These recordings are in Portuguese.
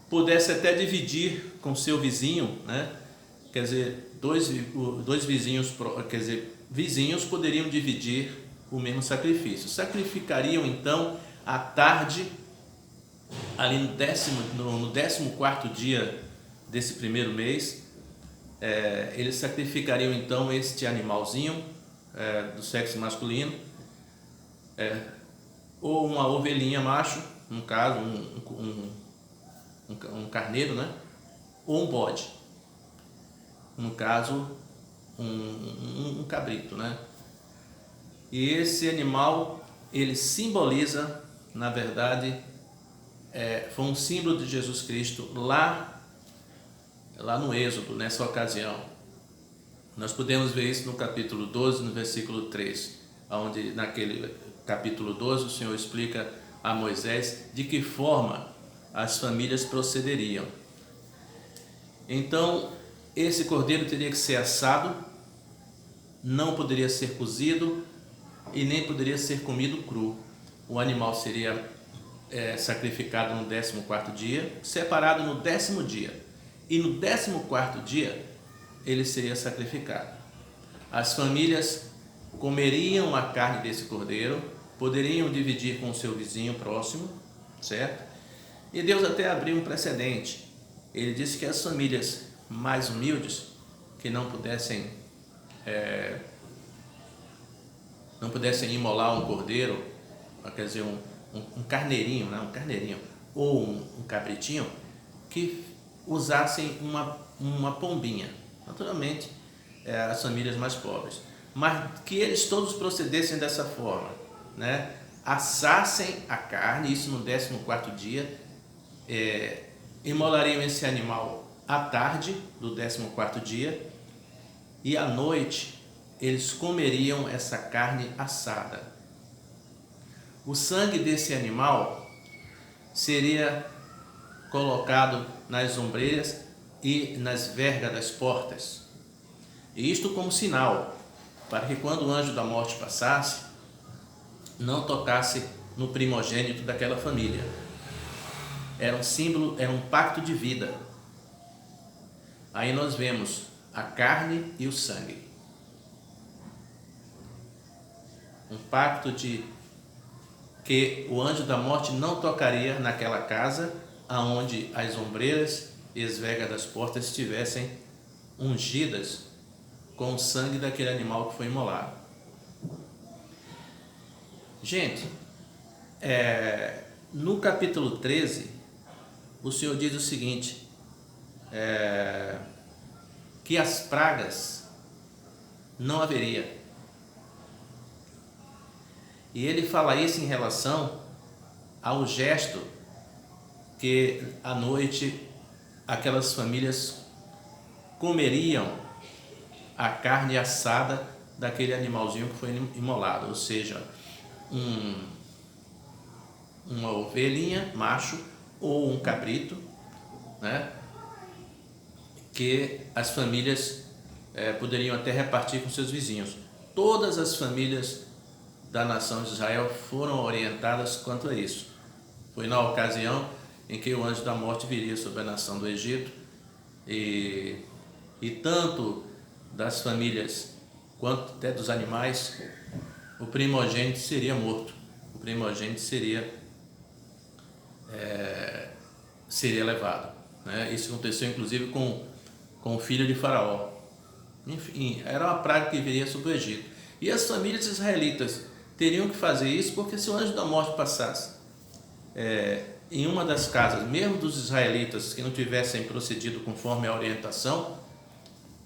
pudesse até dividir com seu vizinho, né? Quer dizer, dois vizinhos, quer dizer, vizinhos poderiam dividir o mesmo sacrifício. Sacrificariam então à tarde, ali no 14º dia desse primeiro mês, eles sacrificariam então este animalzinho do sexo masculino, ou uma ovelhinha macho, no caso um carneiro, né? Ou um bode, no caso um cabrito, né? E esse animal, ele simboliza, na verdade, foi um símbolo de Jesus Cristo lá no Êxodo, nessa ocasião. Nós podemos ver isso no capítulo 12, no versículo 3, onde naquele capítulo 12 o Senhor explica a Moisés de que forma as famílias procederiam. Então, esse cordeiro teria que ser assado, não poderia ser cozido e nem poderia ser comido cru. O animal seria sacrificado no 14º dia, separado no 10º dia. E no 14º dia, ele seria sacrificado. As famílias comeriam a carne desse cordeiro, poderiam dividir com o seu vizinho próximo, certo? E Deus até abriu um precedente. Ele disse que as famílias mais humildes, que não pudessem imolar um cordeiro, quer dizer, um carneirinho, né? Um carneirinho, ou um cabritinho, que usassem uma pombinha. Naturalmente, as famílias mais pobres. Mas que eles todos procedessem dessa forma, né? Assassem a carne, isso no 14º dia, imolariam esse animal à tarde do 14º dia, e à noite eles comeriam essa carne assada. O sangue desse animal seria colocado nas ombreiras e nas vergas das portas. E isto como sinal, para que quando o anjo da morte passasse, não tocasse no primogênito daquela família. Era um símbolo, era um pacto de vida. Aí nós vemos a carne e o sangue. Um pacto de que o anjo da morte não tocaria naquela casa aonde as ombreiras e as vergas das portas estivessem ungidas com o sangue daquele animal que foi imolado. Gente, no capítulo 13, o Senhor diz o seguinte, que as pragas não haveria. E ele fala isso em relação ao gesto que à noite aquelas famílias comeriam a carne assada daquele animalzinho que foi imolado, ou seja, uma ovelhinha macho ou um cabrito, né, que as famílias poderiam até repartir com seus vizinhos. Todas as famílias da nação de Israel foram orientadas quanto a isso. Foi na ocasião em que o anjo da morte viria sobre a nação do Egito, e tanto das famílias quanto até dos animais, o primogênito seria morto, o primogênito seria levado, né? Isso aconteceu inclusive com o filho de Faraó. Enfim, era uma praga que viria sobre o Egito. E as famílias israelitas teriam que fazer isso, porque se o anjo da morte passasse em uma das casas, mesmo dos israelitas que não tivessem procedido conforme a orientação,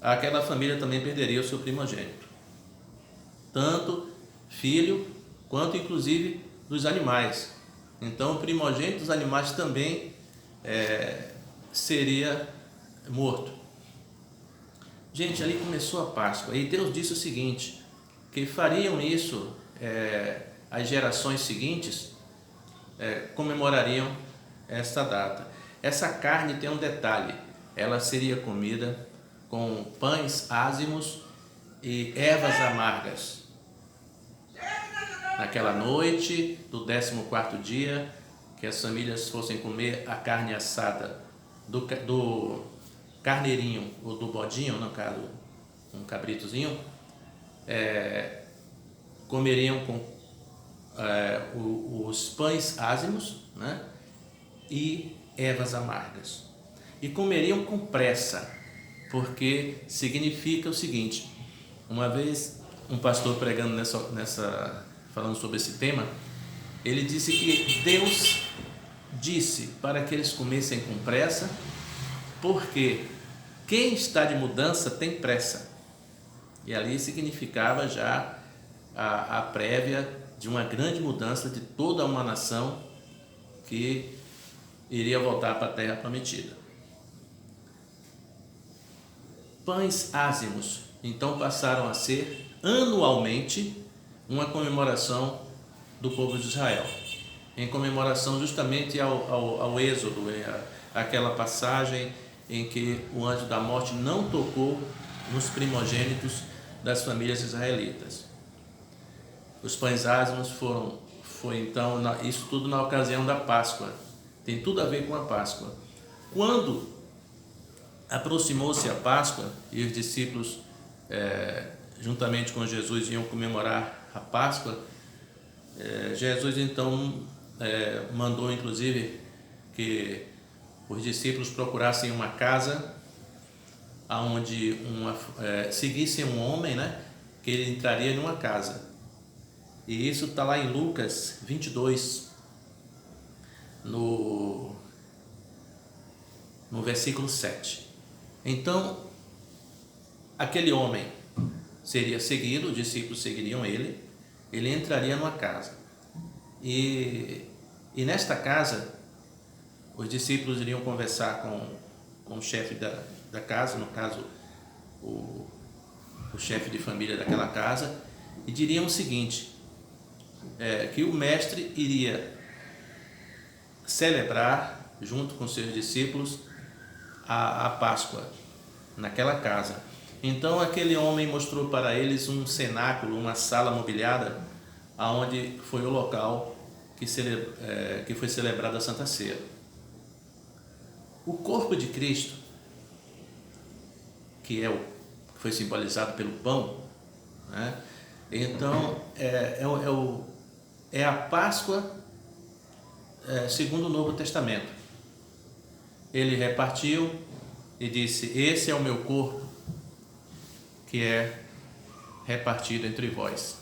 aquela família também perderia o seu primogênito, tanto filho quanto inclusive dos animais. Então o primogênito dos animais também seria morto. Gente, ali começou a Páscoa, e Deus disse o seguinte, que fariam isso, as gerações seguintes comemorariam esta data. Essa carne tem um detalhe, ela seria comida com pães ázimos e ervas amargas. Naquela noite do 14º dia, que que as famílias fossem comer a carne assada do carneirinho ou do bodinho, no caso um cabritozinho, comeriam com os pães ázimos, né, e ervas amargas. E comeriam com pressa, porque significa o seguinte: uma vez um pastor pregando falando sobre esse tema, ele disse que Deus disse para que eles comessem com pressa, porque quem está de mudança tem pressa. E ali significava já a prévia de uma grande mudança de toda uma nação que iria voltar para a terra prometida. Pães ázimos, então, passaram a ser anualmente uma comemoração do povo de Israel, em comemoração justamente ao Êxodo, aquela passagem em que o anjo da morte não tocou nos primogênitos das famílias israelitas. Os pães ázimos foi então, isso tudo na ocasião da Páscoa, tem tudo a ver com a Páscoa. Quando aproximou-se a Páscoa e os discípulos, juntamente com Jesus, iam comemorar a Páscoa, Jesus então mandou inclusive que os discípulos procurassem uma casa onde seguissem um homem, né, que ele entraria em uma casa. E isso está lá em Lucas 22, no versículo 7. Então, aquele homem seria seguido, os discípulos seguiriam ele entraria numa casa. E nesta casa, os discípulos iriam conversar com o chefe da casa, no caso, o chefe de família daquela casa, e diriam o seguinte: que o mestre iria celebrar, junto com seus discípulos, a Páscoa naquela casa. Então aquele homem mostrou para eles um cenáculo, uma sala mobiliada, aonde foi o local que foi celebrada a Santa Ceia. O corpo de Cristo, que foi simbolizado pelo pão, né? Então é a Páscoa segundo o Novo Testamento. Ele repartiu e disse: esse é o meu corpo, que é repartido entre vós.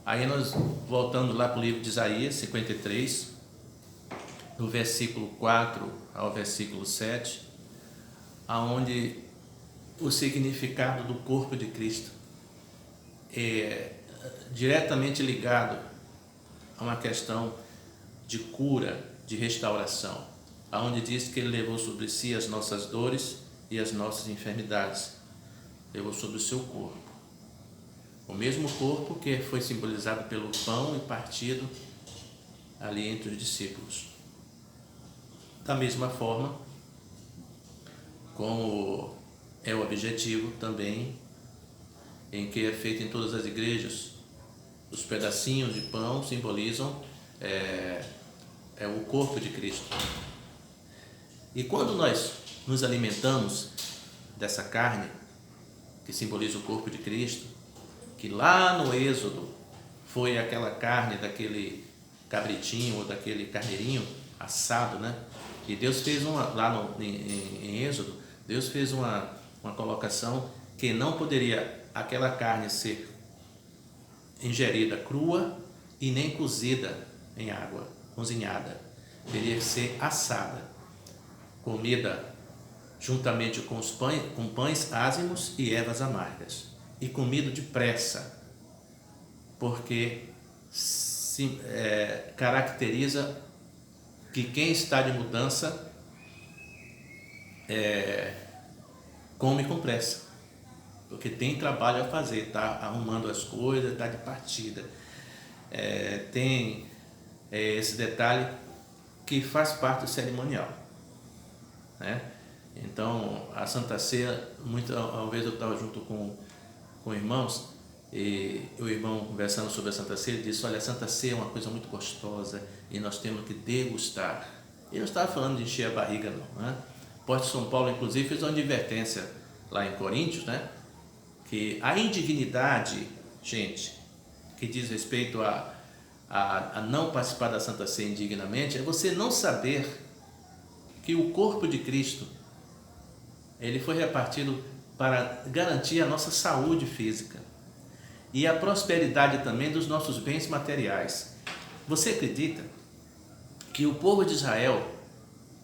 Aí nós, voltando lá para o livro de Isaías 53, do versículo 4 ao versículo 7, aonde o significado do corpo de Cristo é diretamente ligado a uma questão de cura, de restauração, aonde diz que ele levou sobre si as nossas dores e as nossas enfermidades, levou sobre o seu corpo, o mesmo corpo que foi simbolizado pelo pão e partido ali entre os discípulos. Da mesma forma, como é o objetivo também, em que é feito em todas as igrejas, os pedacinhos de pão simbolizam o corpo de Cristo. E quando nós nos alimentamos dessa carne, que simboliza o corpo de Cristo, que lá no Êxodo foi aquela carne daquele cabritinho ou daquele carneirinho assado, né? E Deus fez em Êxodo, Deus fez uma colocação que não poderia aquela carne ser ingerida crua e nem cozida em água, cozinhada. Teria que ser assada, comida juntamente com pães ázimos e ervas amargas, e comido depressa, porque caracteriza que quem está de mudança come com pressa, porque tem trabalho a fazer, está arrumando as coisas, está de partida. Tem esse detalhe que faz parte do cerimonial, né? Então, a Santa Ceia, uma vez eu estava junto com irmãos, E o irmão, conversando sobre a Santa Ceia, disse: olha, a Santa Ceia é uma coisa muito gostosa e nós temos que degustar. Ele não estava falando de encher a barriga, não, né? O apóstolo São Paulo, inclusive, fez uma advertência lá em Coríntios, né? Que a indignidade, gente, que diz respeito a não participar da Santa Ceia indignamente, é você não saber que o corpo de Cristo, ele foi repartido para garantir a nossa saúde física e a prosperidade também dos nossos bens materiais. Você acredita que o povo de Israel,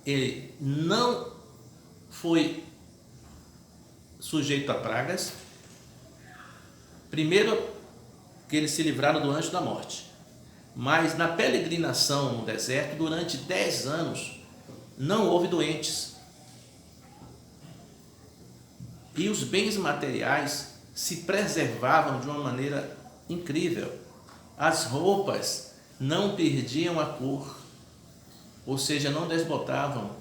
ele não foi sujeito a pragas? Primeiro, que eles se livraram do anjo da morte, mas na peregrinação no deserto, durante 10 anos, não houve doentes. E os bens materiais se preservavam de uma maneira incrível. As roupas não perdiam a cor, ou seja, não desbotavam.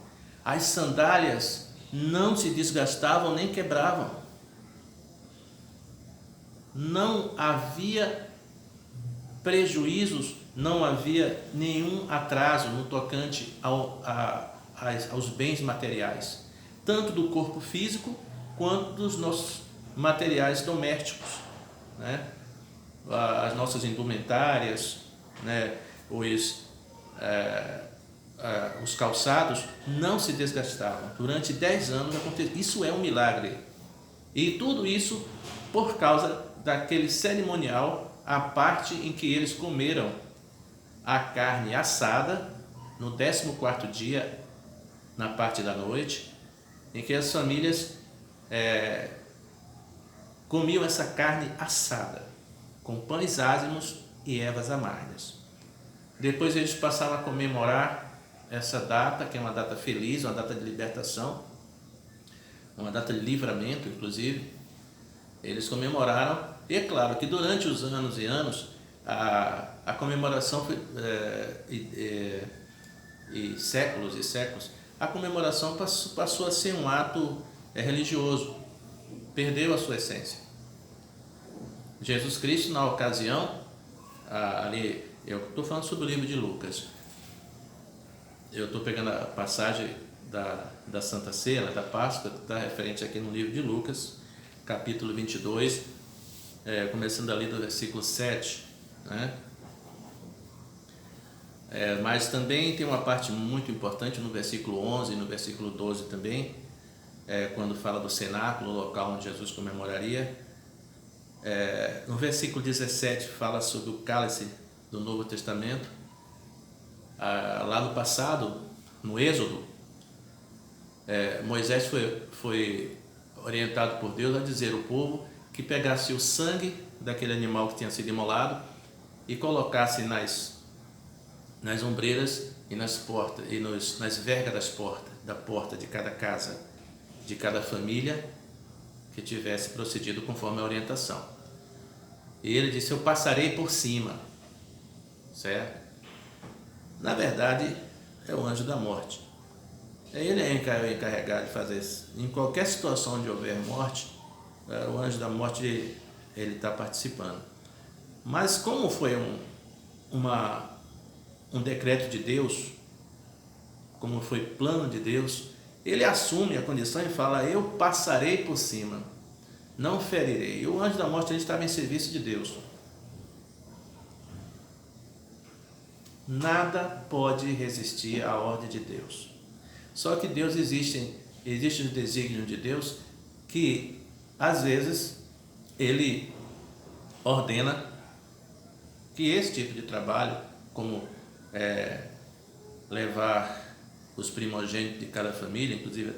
As sandálias não se desgastavam nem quebravam. Não havia prejuízos, não havia nenhum atraso no tocante aos bens materiais, tanto do corpo físico quanto dos nossos materiais domésticos, né? As nossas indumentárias, né? Os calçados não se desgastavam. Durante 10 anos aconteceu. Isso é um milagre. E tudo isso por causa daquele cerimonial, a parte em que eles comeram a carne assada no 14º dia, na parte da noite, em que as famílias comiam essa carne assada, com pães ázimos e ervas amargas. Depois eles passaram a comemorar essa data, que é uma data feliz, uma data de libertação, uma data de livramento, inclusive. Eles comemoraram, e é claro que durante os anos e anos, a comemoração foi, e séculos, a comemoração passou a ser um ato religioso, perdeu a sua essência. Jesus Cristo, na ocasião, ali, eu estou falando sobre o livro de Lucas, eu estou pegando a passagem da Santa Ceia, da Páscoa, que está referente aqui no livro de Lucas, capítulo 22, começando ali do versículo 7, né? Mas também tem uma parte muito importante no versículo 11 e no versículo 12 também, quando fala do cenáculo, o local onde Jesus comemoraria. No versículo 17 fala sobre o cálice do Novo Testamento. Lá no passado, no Êxodo, Moisés foi orientado por Deus a dizer ao povo que pegasse o sangue daquele animal que tinha sido imolado e colocasse nas ombreiras e nas portas e nas vergas da porta de cada casa, de cada família que tivesse procedido conforme a orientação. E ele disse: eu passarei por cima, certo? Na verdade, é o anjo da morte. Ele é encarregado de fazer isso. Em qualquer situação onde houver morte, o anjo da morte ele está participando. Mas como foi um decreto de Deus, como foi plano de Deus, ele assume a condição e fala: eu passarei por cima, não ferirei. E o anjo da morte ele estava em serviço de Deus. Nada pode resistir à ordem de Deus. Só que Deus existe os desígnios de Deus que, às vezes, Ele ordena que esse tipo de trabalho, como levar os primogênitos de cada família, inclusive